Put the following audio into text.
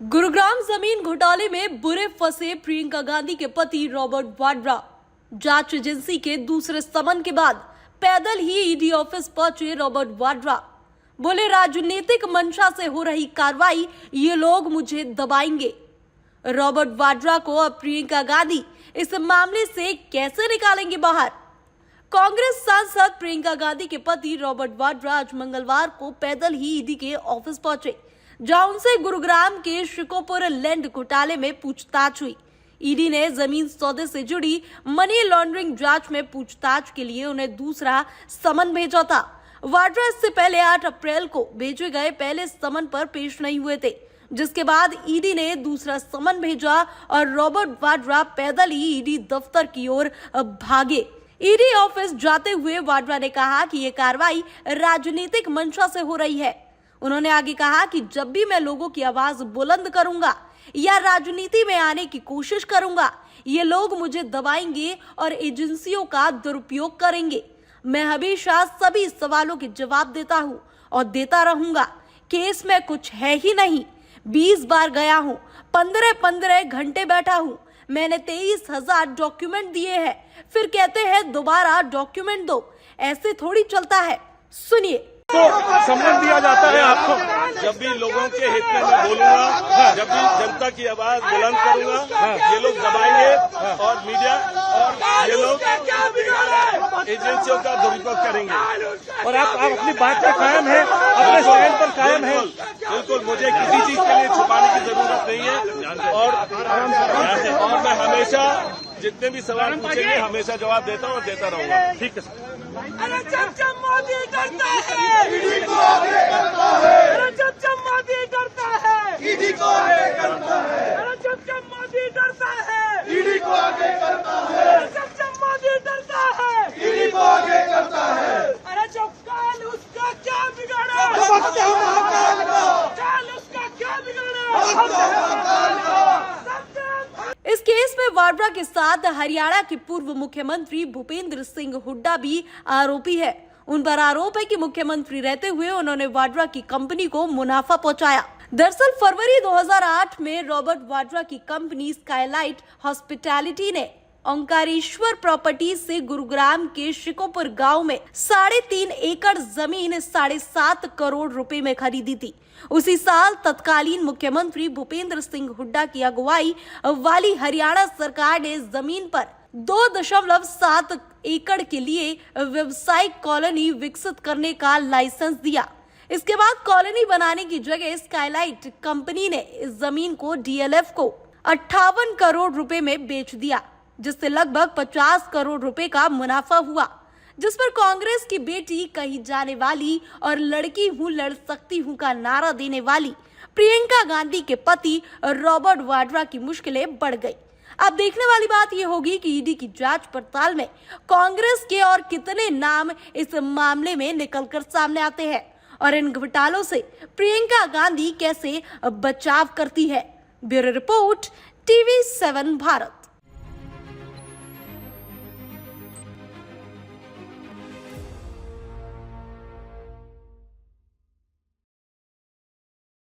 गुरुग्राम जमीन घोटाले में बुरे फंसे प्रियंका गांधी के पति रॉबर्ट वाड्रा। जांच एजेंसी के दूसरे समन के बाद पैदल ही ईडी ऑफिस पहुंचे रॉबर्ट वाड्रा। बोले, राजनीतिक मंशा से हो रही कार्रवाई, ये लोग मुझे दबाएंगे। रॉबर्ट वाड्रा को अब प्रियंका गांधी इस मामले से कैसे निकालेंगे बाहर? कांग्रेस सांसद प्रियंका गांधी के पति रॉबर्ट वाड्रा आज मंगलवार को पैदल ही ईडी के ऑफिस पहुंचे, जहां उनसे गुरुग्राम के शिकोपुर लैंड घोटाले में पूछताछ हुई। ईडी ने जमीन सौदे से जुड़ी मनी लॉन्ड्रिंग जांच में पूछताछ के लिए उन्हें दूसरा समन भेजा था। वाड्रा इससे पहले 8 अप्रैल को भेजे गए पहले समन पर पेश नहीं हुए थे, जिसके बाद ईडी ने दूसरा समन भेजा और रॉबर्ट वाड्रा पैदल ही ईडी दफ्तर की ओर भागे। ईडी ऑफिस जाते हुए वाड्रा ने कहा कि ये कार्रवाई राजनीतिक मंशा से हो रही है। उन्होंने आगे कहा कि जब भी मैं लोगों की आवाज बुलंद करूंगा या राजनीति में आने की कोशिश करूंगा, ये लोग मुझे दबाएंगे और एजेंसियों का दुरुपयोग करेंगे। मैं हमेशा सभी सवालों के जवाब देता हूं और देता रहूंगा। केस में कुछ है ही नहीं। 20 बार गया हूं, 15 घंटे बैठा हूं। मैंने 23,000 डॉक्यूमेंट दिए हैं, फिर कहते हैं दोबारा डॉक्यूमेंट दो। ऐसे थोड़ी चलता है। सुनिए। तो सम्मान दिया जाता है आपको। जब भी लोगों के हित में मैं बोलूंगा, जब भी जनता की आवाज बुलंद करूंगा, ये लोग दबाएंगे और मीडिया और ये लोग एजेंसियों का दुरुपयोग करेंगे। और आप अपनी बात पर कायम है, अपने स्टैंड पर कायम है। बिल्कुल, मुझे किसी चीज के लिए छुपाने की जरूरत नहीं है और मैं हमेशा जितने भी सवाल पूछेंगे हमेशा जवाब देता हूँ और देता रहूंगा। ठीक है सर। अरे जब मोदी करता है, ईडी को आगे करता है। अरे जब मोदी करता है, ईडी को आगे करता है। अरे जब मोदी डरता है, ईडी को आगे करता है। जब मोदी डरता है, ईडी को आगे करता है। अरे जो काल उसका क्या बिगाड़ा, काल उसका क्या बिगाड़ा। इस केस में वाड्रा के साथ हरियाणा के पूर्व मुख्यमंत्री भूपेंद्र सिंह हुड्डा भी आरोपी है। उन पर आरोप है कि मुख्यमंत्री रहते हुए उन्होंने वाड्रा की कंपनी को मुनाफा पहुंचाया। दरअसल फरवरी 2008 में रॉबर्ट वाड्रा की कंपनी स्काईलाइट हॉस्पिटैलिटी ने ओंकारेश्वर प्रॉपर्टी से गुरुग्राम के शिकोपुर गांव में 3.5 एकड़ जमीन 7.5 करोड़ रुपए में खरीदी थी। उसी साल तत्कालीन मुख्यमंत्री भूपेंद्र सिंह हुड्डा की अगुवाई वाली हरियाणा सरकार ने जमीन पर 2.7 एकड़ के लिए व्यवसायिक कॉलोनी विकसित करने का लाइसेंस दिया। इसके बाद कॉलोनी बनाने की जगह स्काईलाइट कंपनी ने इस जमीन को डीएलएफ को 58 करोड़ रुपए में बेच दिया, जिससे लगभग 50 करोड़ रुपए का मुनाफा हुआ, जिस पर कांग्रेस की बेटी कही जाने वाली और लड़की हूं लड़ सकती हूं का नारा देने वाली प्रियंका गांधी के पति रॉबर्ट वाड्रा की मुश्किलें बढ़ गई। अब देखने वाली बात यह होगी कि ईडी की जांच पड़ताल में कांग्रेस के और कितने नाम इस मामले में निकलकर सामने आते हैं और इन घोटालों से प्रियंका गांधी कैसे बचाव करती है। Bureau report, TV7 Bharat.